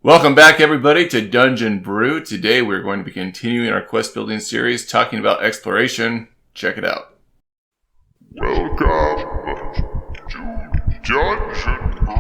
Welcome back, everybody, to Dungeon Brew. Today, we're going to be continuing our quest building series, talking about exploration. Check it out. Welcome to Dungeon Brew.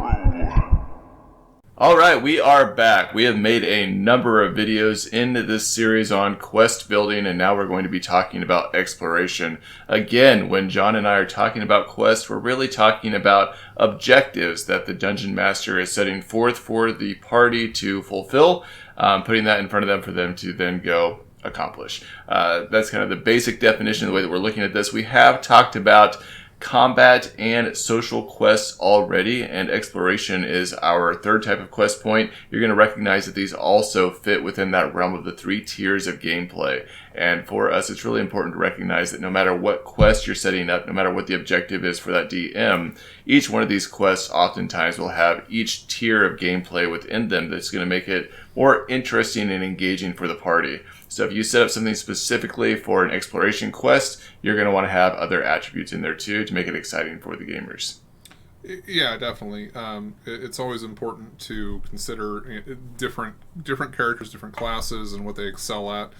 All right, we are back. We have made a number of videos into this series on quest building, and now we're going to be talking about exploration. Again, when John and I are talking about quests, we're really talking about objectives that the Dungeon Master is setting forth for the party to fulfill, putting that in front of them for them to then go accomplish. That's kind of the basic definition of the way that we're looking at this. We have talked about combat and social quests already, and exploration is our third type of quest point. You're going to recognize that these also fit within that realm of the three tiers of gameplay. And for us, it's really important to recognize that no matter what quest you're setting up, no matter what the objective is for that DM, each one of these quests oftentimes will have each tier of gameplay within them that's going to make it more interesting and engaging for the party. So if you set up something specifically for an exploration quest, you're going to want to have other attributes in there too to make it exciting for the gamers. Yeah, definitely. It's always important to consider different characters, different classes, and what they excel at.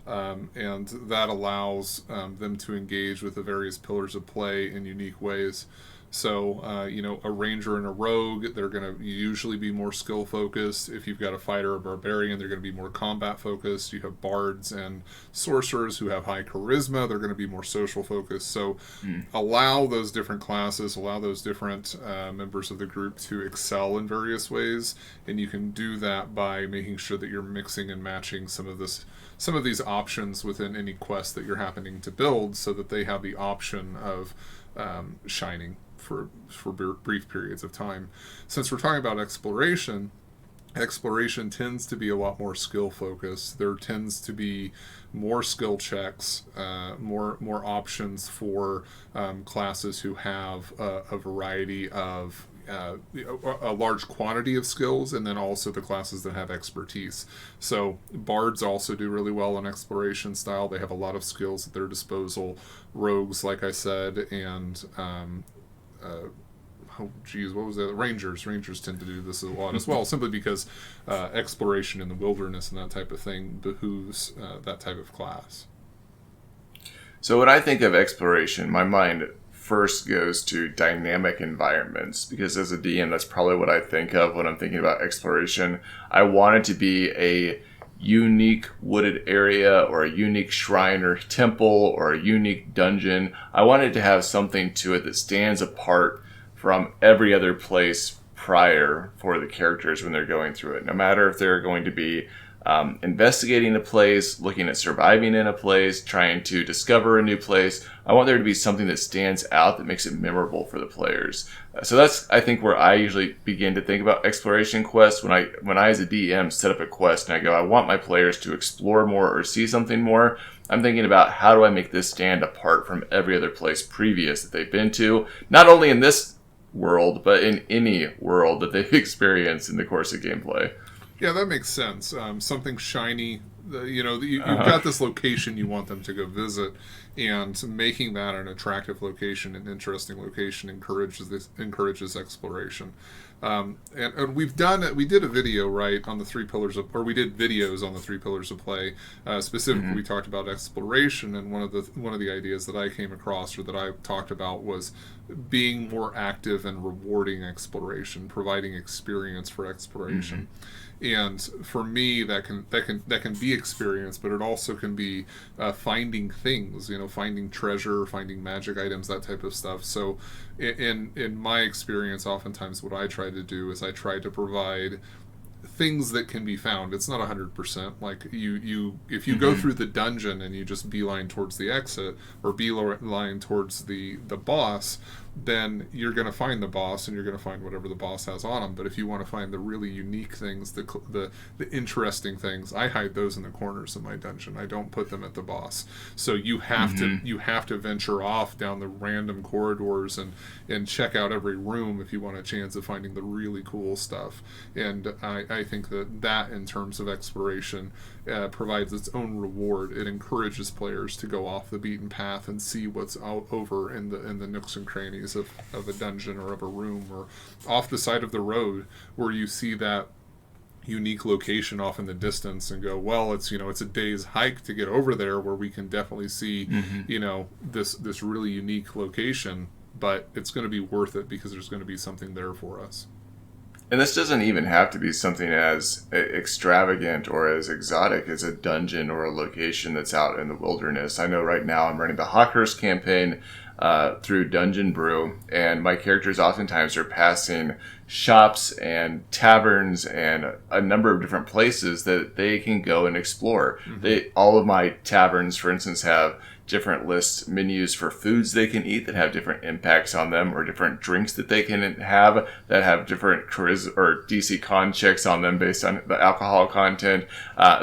And that allows them to engage with the various pillars of play in unique ways. So, a ranger and a rogue, they're going to usually be more skill focused. If you've got a fighter or barbarian, they're going to be more combat focused. You have bards and sorcerers who have high charisma, they're going to be more social focused. So, allow those different classes, allow those different members of the group to excel in various ways. And you can do that by making sure that you're mixing and matching some of these options within any quest that you're happening to build, so that they have the option of shining for brief periods of time. Since we're talking about exploration tends to be a lot more skill focused. There tends to be more skill checks, more options for classes who have a variety of a large quantity of skills, and then also the classes that have expertise. So bards also do really well in exploration style. They have a lot of skills at their disposal. Rogues, like I said, and what was that? Rangers tend to do this a lot as well, simply because exploration in the wilderness and that type of thing behooves that type of class. So when I think of exploration, my mind first goes to dynamic environments, because as a DM, that's probably what I think of when I'm thinking about exploration. I want it to be a unique wooded area, or a unique shrine or temple, or a unique dungeon. I want it to have something to it that stands apart from every other place prior for the characters when they're going through it. No matter if they're going to be investigating a place, looking at surviving in a place, trying to discover a new place, I want there to be something that stands out that makes it memorable for the players. So that's, I think, where I usually begin to think about exploration quests. When I as a DM set up a quest and I go, I want my players to explore more or see something more, I'm thinking about, how do I make this stand apart from every other place previous that they've been to, not only in this world, but in any world that they've experienced in the course of gameplay. Yeah, that makes sense. Something shiny. You've got this location you want them to go visit, and making that an attractive location, an interesting location, encourages exploration. And we did a video, right, on the three pillars of, or we did videos on the three pillars of play. Specifically, we talked about exploration, and one of the ideas that I came across, or that I talked about, was being more active and rewarding exploration, providing experience for exploration. And for me, that can be experience, but it also can be finding things, finding treasure, finding magic items, that type of stuff. So in my experience, oftentimes what I try to do is I try to provide things that can be found. It's not 100%. Like if you go through the dungeon and you just beeline towards the exit, or beeline towards the boss, then you're going to find the boss, and you're going to find whatever the boss has on him. But if you want to find the really unique things, the interesting things, I hide those in the corners of my dungeon. I don't put them at the boss. So you have to venture off down the random corridors and check out every room if you want a chance of finding the really cool stuff. And I think that in terms of exploration provides its own reward. It encourages players to go off the beaten path and see what's out over in the nooks and crannies of a dungeon, or of a room, or off the side of the road, where you see that unique location off in the distance and go, well, it's, it's a day's hike to get over there, where we can definitely see, this really unique location, but it's going to be worth it because there's going to be something there for us. And this doesn't even have to be something as extravagant or as exotic as a dungeon or a location that's out in the wilderness. I know right now I'm running the Hawkhurst campaign through Dungeon Brew, and my characters oftentimes are passing shops and taverns and a number of different places that they can go and explore. All of my taverns, for instance, have different lists, menus for foods they can eat that have different impacts on them, or different drinks that they can have that have different charisma or DC con checks on them based on the alcohol content.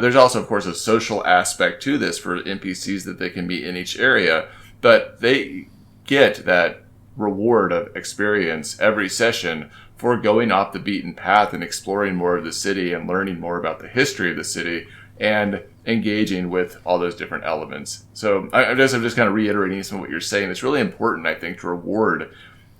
There's also, of course, a social aspect to this for NPCs that they can meet in each area, but they get that reward of experience every session for going off the beaten path and exploring more of the city and learning more about the history of the city and engaging with all those different elements. So I'm just kind of reiterating some of what you're saying. It's really important, I think, to reward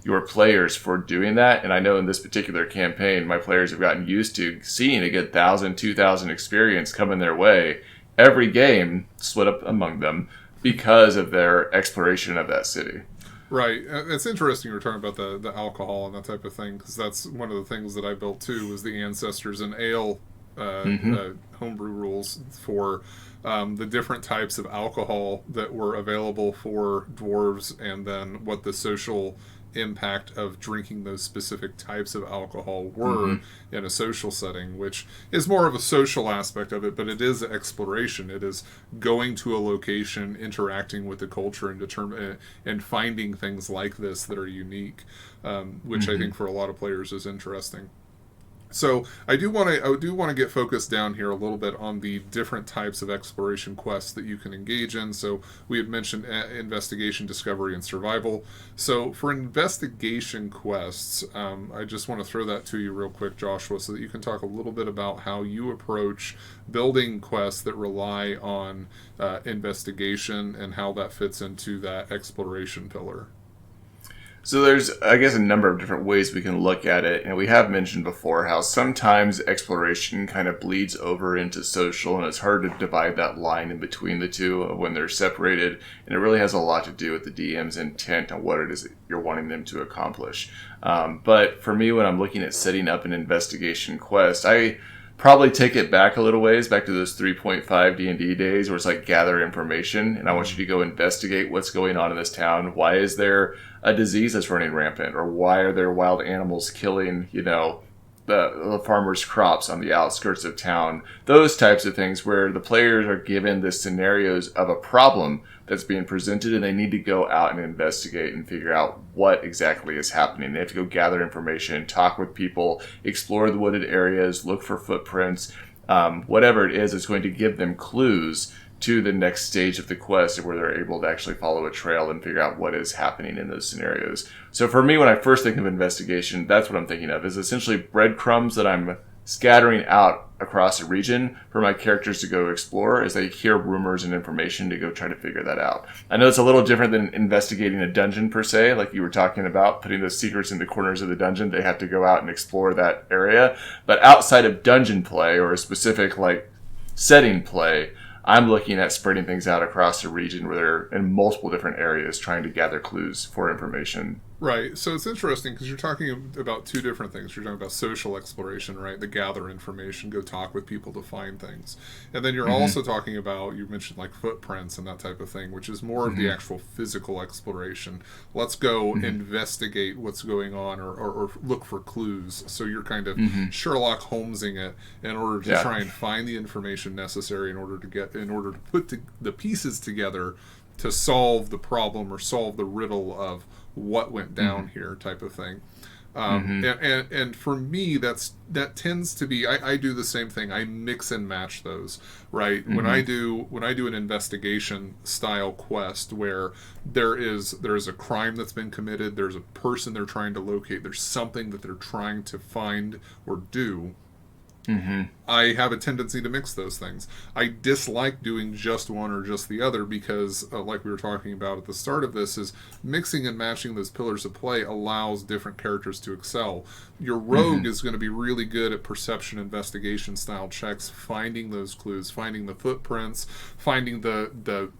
your players for doing that. And I know in this particular campaign, my players have gotten used to seeing a good 1,000, 2,000 experience coming their way every game, split up among them, because of their exploration of that city. Right. It's interesting you were talking about the alcohol and that type of thing, because that's one of the things that I built too, was the Ancestors and Ale homebrew rules for the different types of alcohol that were available for dwarves, and then what the social impact of drinking those specific types of alcohol were in a social setting, which is more of a social aspect of it, but it is exploration. It is going to a location, interacting with the culture, and finding things like this that are unique, which I think for a lot of players is interesting. So I do want to get focused down here a little bit on the different types of exploration quests that you can engage in. So we had mentioned investigation, discovery, and survival. So for investigation quests, I just want to throw that to you real quick, Joshua, so that you can talk a little bit about how you approach building quests that rely on investigation and how that fits into that exploration pillar. So there's, I guess, a number of different ways we can look at it. And we have mentioned before how sometimes exploration kind of bleeds over into social, and it's hard to divide that line in between the two when they're separated. And it really has a lot to do with the DM's intent on what it is that you're wanting them to accomplish. But for me, when I'm looking at setting up an investigation quest, I probably take it back a little ways, back to those 3.5 D&D days where it's like gather information, and I want you to go investigate what's going on in this town. Why is there a disease that's running rampant? Or why are there wild animals killing, the farmers' crops on the outskirts of town? Those types of things where the players are given the scenarios of a problem that's being presented, and they need to go out and investigate and figure out what exactly is happening. They have to go gather information, talk with people, explore the wooded areas, look for footprints, whatever it is, it's going to give them clues to the next stage of the quest, where they're able to actually follow a trail and figure out what is happening in those scenarios. So for me, when I first think of investigation, that's what I'm thinking of, is essentially breadcrumbs that I'm scattering out across a region for my characters to go explore as they hear rumors and information to go try to figure that out. I know it's a little different than investigating a dungeon per se, like you were talking about, putting those secrets in the corners of the dungeon. They have to go out and explore that area. But outside of dungeon play or a specific setting play, I'm looking at spreading things out across a region where they're in multiple different areas trying to gather clues for information. Right. So it's interesting because you're talking about two different things. You're talking about social exploration, right? The gather information, go talk with people to find things. And then you're also talking about, you mentioned footprints and that type of thing, which is more of the actual physical exploration. Let's go investigate what's going on or look for clues. So you're kind of Sherlock Holmesing it in order to try and find the information necessary in order to put the pieces together to solve the problem or solve the riddle of what went down here, type of thing. And for me, that tends to be, I do the same thing. I mix and match those, right? When I do an investigation style quest where there is a crime that's been committed, there's a person they're trying to locate, there's something that they're trying to find or do, I have a tendency to mix those things. I dislike doing just one or just the other because, like we were talking about at the start of this, is mixing and matching those pillars of play allows different characters to excel. Your rogue is going to be really good at perception investigation style checks, finding those clues, finding the footprints, finding the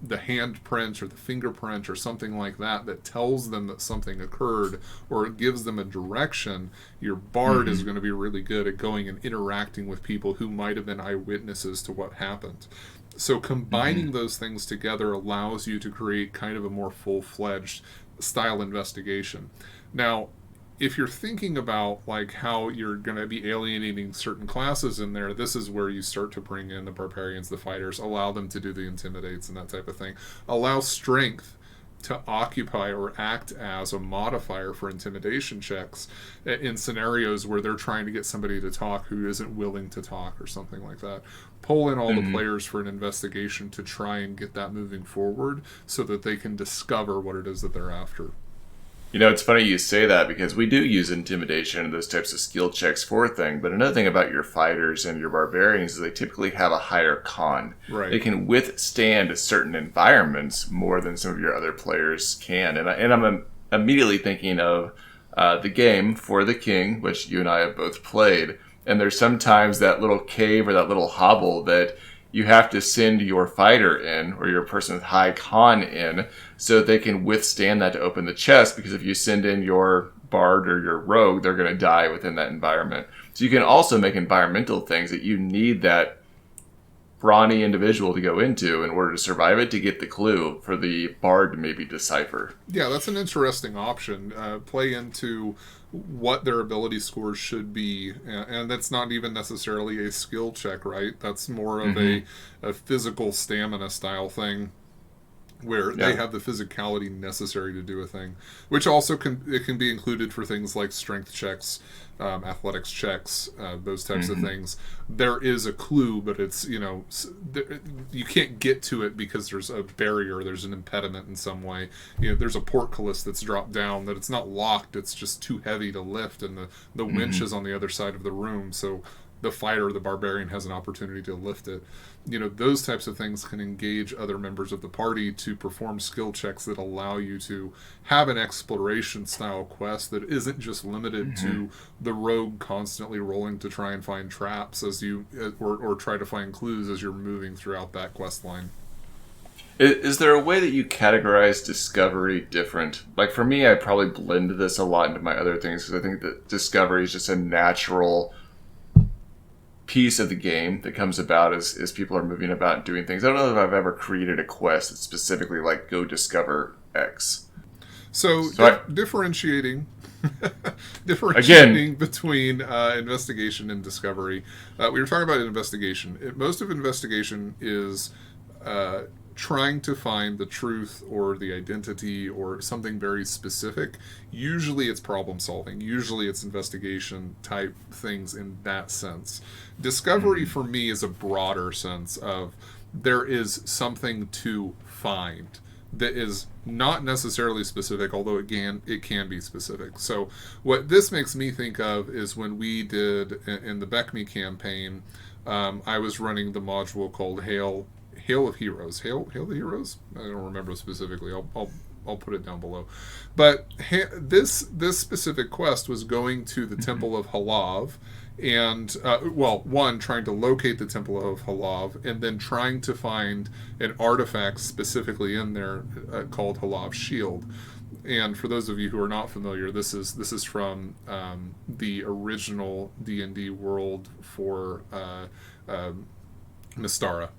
handprint or the fingerprint or something like that that tells them that something occurred or it gives them a direction. Your bard is going to be really good at going and interacting with people who might have been eyewitnesses to what happened. So combining those things together allows you to create kind of a more full-fledged style investigation. Now, if you're thinking about like how you're going to be alienating certain classes in there, this is where you start to bring in the barbarians, the fighters, allow them to do the intimidates and that type of thing. Allow strength to occupy or act as a modifier for intimidation checks in scenarios where they're trying to get somebody to talk who isn't willing to talk or something like that. Pull in all the players for an investigation to try and get that moving forward so that they can discover what it is that they're after. You know, it's funny you say that because we do use intimidation and those types of skill checks for a thing. But another thing about your fighters and your barbarians is they typically have a higher con. Right. They can withstand certain environments more than some of your other players can. And I'm immediately thinking of the game For the King, which you and I have both played. And there's sometimes that little cave or that little hovel that you have to send your fighter in or your person with high con in so that they can withstand that to open the chest, because if you send in your bard or your rogue, they're going to die within that environment. So you can also make environmental things that you need that brawny individual to go into in order to survive it, to get the clue for the bard to maybe decipher. Yeah, that's an interesting option. Play into what their ability scores should be, and that's not even necessarily a skill check, right? That's more of a physical stamina style thing where they have the physicality necessary to do a thing, which also can be included for things like strength checks, athletics checks, those types of things. There is a clue, but it's, you can't get to it because there's a barrier, there's an impediment in some way. There's a portcullis that's dropped down that it's not locked, it's just too heavy to lift, and the winch is on the other side of the room, so the fighter, the barbarian, has an opportunity to lift it. Those types of things can engage other members of the party to perform skill checks that allow you to have an exploration style quest that isn't just limited to the rogue constantly rolling to try and find traps as you or try to find clues as you're moving throughout that quest line. Is there a way that you categorize discovery different? Like for me, I probably blend this a lot into my other things because I think that discovery is just a natural piece of the game that comes about as people are moving about and doing things. I don't know if I've ever created a quest that's specifically like go discover X. So differentiating between investigation and discovery. We were talking about investigation. Most of investigation is trying to find the truth or the identity or something very specific. Usually it's problem solving. Usually it's investigation type things in that sense. Discovery for me is a broader sense of there is something to find that is not necessarily specific, although it can be specific. So what this makes me think of is when we did in the Beckme campaign, I was running the module called Hail of Heroes. Hail the Heroes? I don't remember specifically. I'll put it down below. But this specific quest was going to the Temple of Halav, and one, trying to locate the Temple of Halav, and then trying to find an artifact specifically in there called Halav's Shield. And for those of you who are not familiar, this is from the original D&D world for Mystara.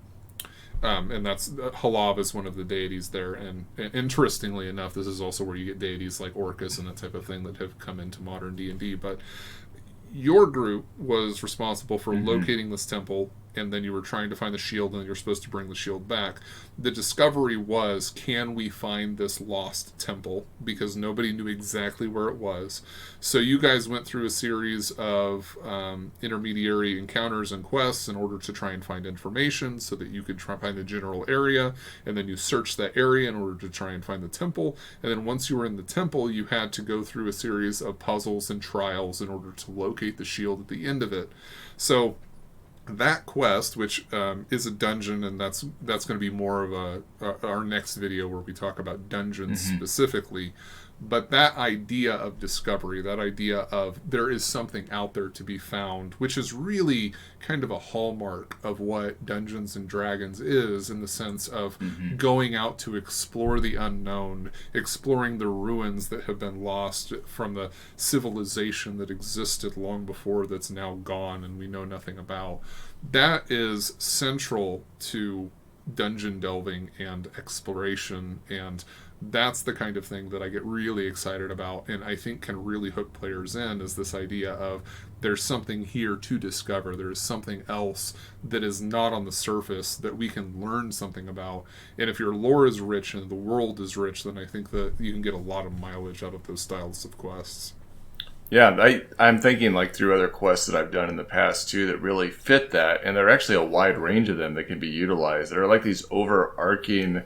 And that's Halav is one of the deities there, and interestingly enough, this is also where you get deities like Orcus and that type of thing that have come into modern D&D. But your group was responsible for locating this temple, and then you were trying to find the shield, and you're supposed to bring the shield back. The discovery was, can we find this lost temple? Because nobody knew exactly where it was. So you guys went through a series of intermediary encounters and quests in order to try and find information so that you could try and find the general area, and then you searched that area in order to try and find the temple. And then once you were in the temple, you had to go through a series of puzzles and trials in order to locate the shield at the end of it. So that quest, which is a dungeon, and that's going to be more of our next video where we talk about dungeons specifically. But that idea of discovery, that idea of there is something out there to be found, which is really kind of a hallmark of what Dungeons and Dragons is, in the sense of going out to explore the unknown, exploring the ruins that have been lost from the civilization that existed long before that's now gone and we know nothing about. That is central to dungeon delving and exploration, and that's the kind of thing that I get really excited about, and I think can really hook players in, is this idea of there's something here to discover. There's something else that is not on the surface that we can learn something about. And if your lore is rich and the world is rich, then I think that you can get a lot of mileage out of those styles of quests. Yeah, I'm thinking like through other quests that I've done in the past too that really fit that, and there are actually a wide range of them that can be utilized. There are like these overarching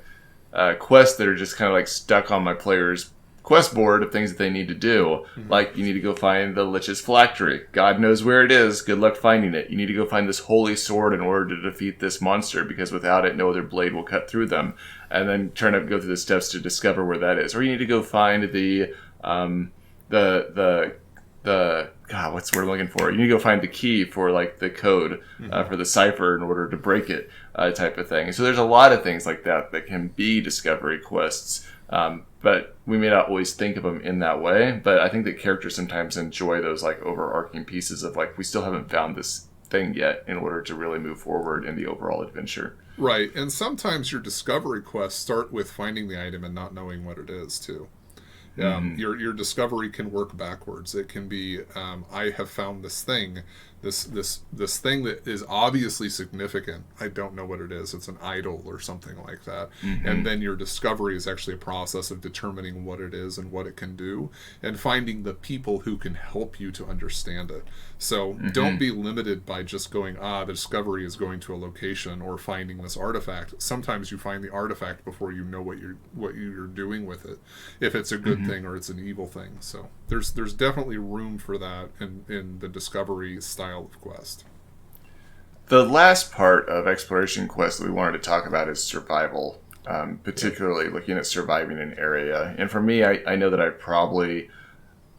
quests that are just kind of like stuck on my player's quest board of things that they need to do. Like, you need to go find the Lich's phylactery. God knows where it is. Good luck finding it. You need to go find this holy sword in order to defeat this monster, because without it, no other blade will cut through them. And then trying to go through the steps to discover where that is. Or you need to go find the God, what's the word I'm looking for? You need to go find the key for like the code for the cipher in order to break it, type of thing. So there's a lot of things like that that can be discovery quests, but we may not always think of them in that way. But I think that characters sometimes enjoy those like overarching pieces of like, we still haven't found this thing yet in order to really move forward in the overall adventure. Right, and sometimes your discovery quests start with finding the item and not knowing what it is too. Your discovery can work backwards. It can be, I have found this thing, this thing that is obviously significant. I don't know what it is. It's an idol or something like that. And then your discovery is actually a process of determining what it is and what it can do, and finding the people who can help you to understand it. So don't be limited by just going, the discovery is going to a location or finding this artifact. Sometimes you find the artifact before you know what you're doing with it, if it's a good thing or it's an evil thing. So there's definitely room for that in the discovery style of quest. The last part of exploration quest that we wanted to talk about is survival, particularly looking at surviving an area. And for me, I know that I probably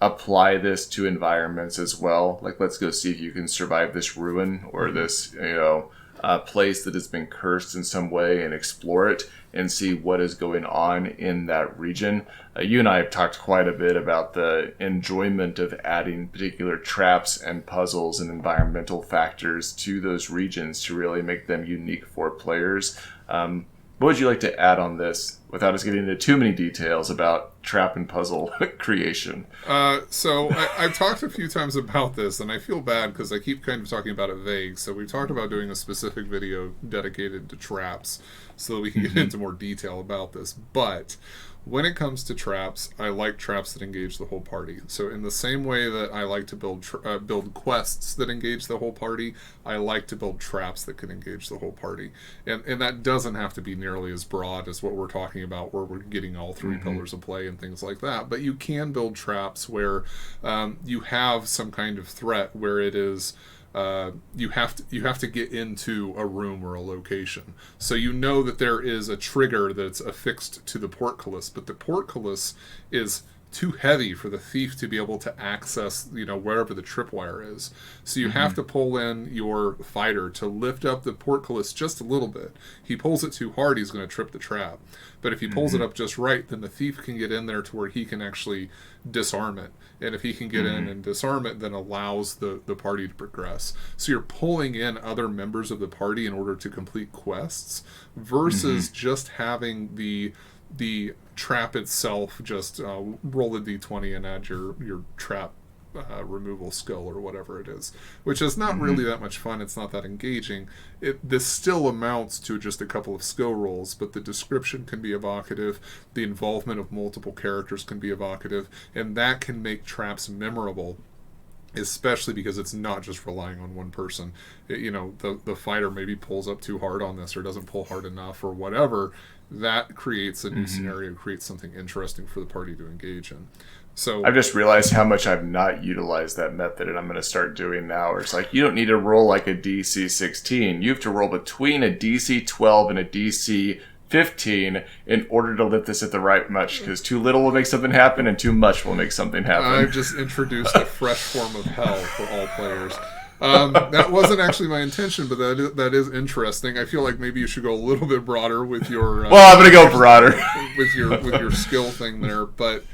apply this to environments as well. Like, let's go see if you can survive this ruin or this, place that has been cursed in some way, and explore it and see what is going on in that region. You and I have talked quite a bit about the enjoyment of adding particular traps and puzzles and environmental factors to those regions to really make them unique for players. What would you like to add on this without us getting into too many details about trap and puzzle creation? So I've talked a few times about this, and I feel bad because I keep kind of talking about it vague. So we've talked about doing a specific video dedicated to traps so that we can get into more detail about this. But when it comes to traps, I like traps that engage the whole party. So in the same way that I like to build quests that engage the whole party, I like to build traps that can engage the whole party. And that doesn't have to be nearly as broad as what we're talking about, where we're getting all three pillars of play and things like that. But you can build traps where you have some kind of threat where it is... you have to get into a room or a location. So you know that there is a trigger that's affixed to the portcullis, but the portcullis is too heavy for the thief to be able to access, wherever the tripwire is. So you have to pull in your fighter to lift up the portcullis just a little bit. He pulls it too hard, he's going to trip the trap. But if he pulls it up just right, then the thief can get in there to where he can actually disarm it. And if he can get in and disarm it, then allows the party to progress. So you're pulling in other members of the party in order to complete quests, versus just having the trap itself, just roll a d20 and add your trap removal skill or whatever it is, which is not really that much fun. It's not that engaging. This still amounts to just a couple of skill rolls, but the description can be evocative, the involvement of multiple characters can be evocative, and that can make traps memorable. especially because it's not just relying on one person. The fighter maybe pulls up too hard on this or doesn't pull hard enough or whatever. That creates a new scenario, creates something interesting for the party to engage in. So I've just realized how much I've not utilized that method, and I'm going to start doing now. Where it's like, you don't need to roll like a DC 16. You have to roll between a DC 12 and a DC 15 in order to lift this at the right much, because too little will make something happen and too much will make something happen. I've just introduced a fresh form of hell for all players. That wasn't actually my intention, but that is interesting. I feel like maybe you should go a little bit broader with your. Well, I'm going to go broader with your skill thing there, but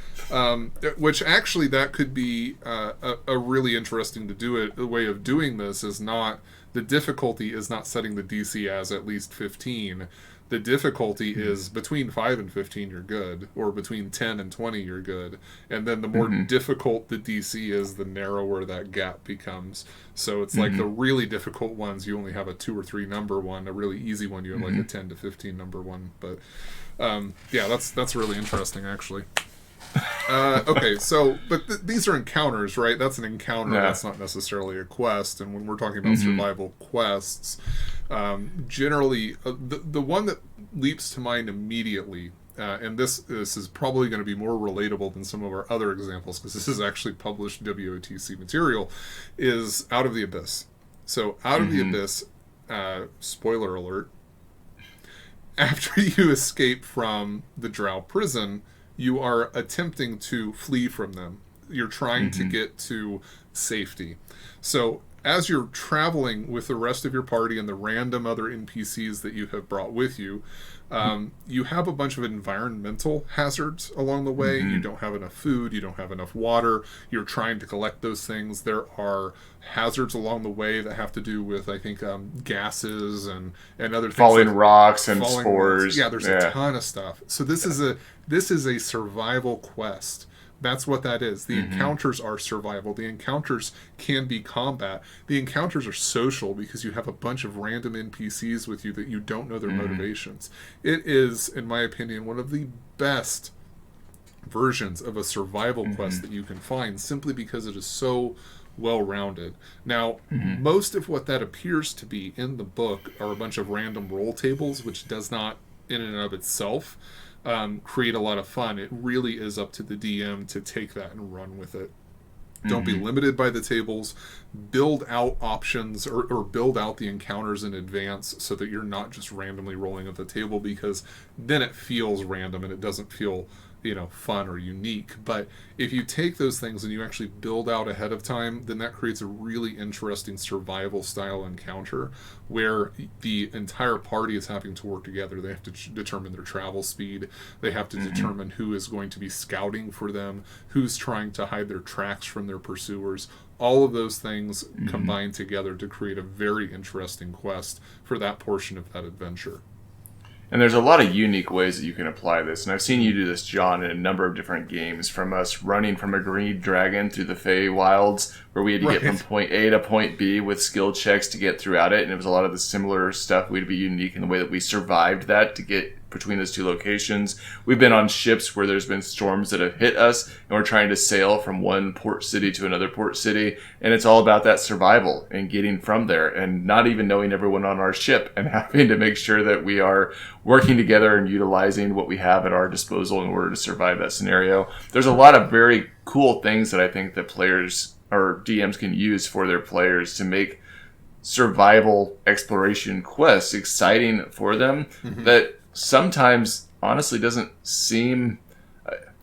which actually that could be a really interesting to do it. The way of doing this is not the difficulty is not setting the DC as at least 15. The difficulty is between 5 and 15 you're good, or between 10 and 20 you're good. And then the more difficult the DC is, the narrower that gap becomes. So it's like the really difficult ones, you only have a 2 or 3 number one. A really easy one, you have like a 10 to 15 number one. But yeah, that's really interesting, actually. Okay, so, but these are encounters, right? That's an encounter. Yeah. That's not necessarily a quest. And when we're talking about survival quests, generally, the one that leaps to mind immediately, and this is probably going to be more relatable than some of our other examples, because this is actually published WOTC material, is Out of the Abyss. So, Out of the Abyss, spoiler alert, after you escape from the Drow prison, you are attempting to flee from them. You're trying to get to safety. So as you're traveling with the rest of your party and the random other NPCs that you have brought with you, you have a bunch of environmental hazards along the way. You don't have enough food. You don't have enough water. You're trying to collect those things. There are hazards along the way that have to do with, I think, gases and other things. Falling rocks and spores. Rocks. Yeah, there's a ton of stuff. So this is a survival quest. That's what that is. The encounters are survival. The encounters can be combat. The encounters are social because you have a bunch of random NPCs with you that you don't know their motivations. It is, in my opinion, one of the best versions of a survival quest that you can find, simply because it is so well-rounded. Now, most of what that appears to be in the book are a bunch of random roll tables, which does not, in and of itself, create a lot of fun. It really is up to the DM to take that and run with it. Don't be limited by the tables. Build out options or build out the encounters in advance so that you're not just randomly rolling at the table, because then it feels random and it doesn't feel fun or unique. But if you take those things and you actually build out ahead of time, then that creates a really interesting survival style encounter where the entire party is having to work together. They have to determine their travel speed. They have to determine who is going to be scouting for them, who's trying to hide their tracks from their pursuers. All of those things combine together to create a very interesting quest for that portion of that adventure. And there's a lot of unique ways that you can apply this. And I've seen you do this, John, in a number of different games, from us running from a green dragon through the Fey Wilds, where we had to get from point A to point B with skill checks to get throughout it. And it was a lot of the similar stuff. We'd be unique in the way that we survived that to get between those two locations. We've been on ships where there's been storms that have hit us, and we're trying to sail from one port city to another port city. And it's all about that survival and getting from there, and not even knowing everyone on our ship, and having to make sure that we are working together and utilizing what we have at our disposal in order to survive that scenario. There's a lot of very cool things that I think that players or DMs can use for their players to make survival exploration quests exciting for them, that sometimes honestly doesn't seem,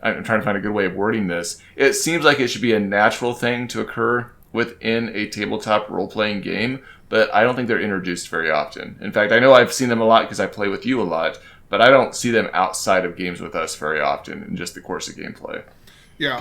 I'm trying to find a good way of wording this, it seems like it should be a natural thing to occur within a tabletop role-playing game, but I don't think they're introduced very often. In fact, I know I've seen them a lot because I play with you a lot, but I don't see them outside of games with us very often in just the course of gameplay. Yeah,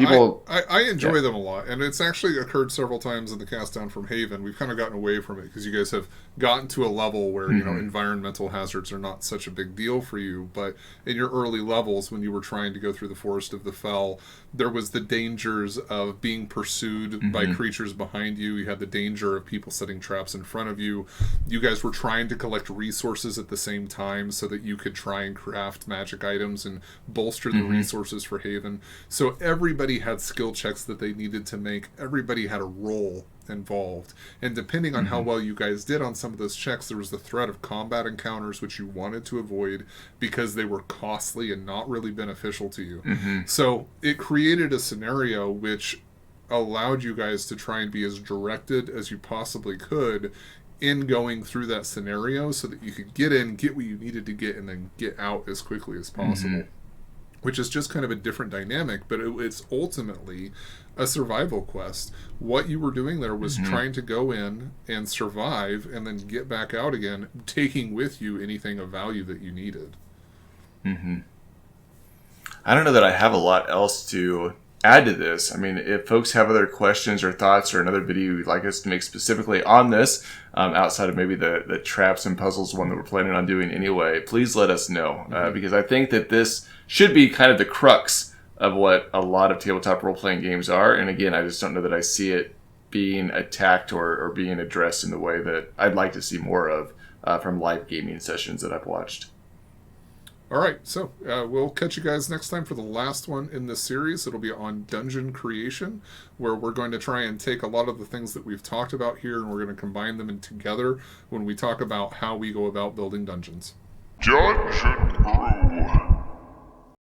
I enjoy them a lot, and it's actually occurred several times in the cast down from Haven. We've kind of gotten away from it because you guys have gotten to a level where environmental hazards are not such a big deal for you. But in your early levels, when you were trying to go through the Forest of the Fell, there was the dangers of being pursued by creatures behind you. You had the danger of people setting traps in front of you. You guys were trying to collect resources at the same time so that you could try and craft magic items and bolster the resources for Haven. So every everybody had skill checks that they needed to make. Everybody had a role involved. And depending on how well you guys did on some of those checks, there was the threat of combat encounters, which you wanted to avoid because they were costly and not really beneficial to you. So it created a scenario which allowed you guys to try and be as directed as you possibly could in going through that scenario so that you could get in, get what you needed to get, and then get out as quickly as possible. Which is just kind of a different dynamic, but it's ultimately a survival quest. What you were doing there was trying to go in and survive and then get back out again, taking with you anything of value that you needed. I don't know that I have a lot else to add to this. I mean, if folks have other questions or thoughts or another video you'd like us to make specifically on this, outside of maybe the traps and puzzles one that we're planning on doing anyway, please let us know. Because I think that this should be kind of the crux of what a lot of tabletop role-playing games are. And again, I just don't know that I see it being attacked or being addressed in the way that I'd like to see more of from live gaming sessions that I've watched. All right, so we'll catch you guys next time for the last one in this series. It'll be on dungeon creation, where we're going to try and take a lot of the things that we've talked about here, and we're going to combine them together when we talk about how we go about building dungeons. Jon and Josh.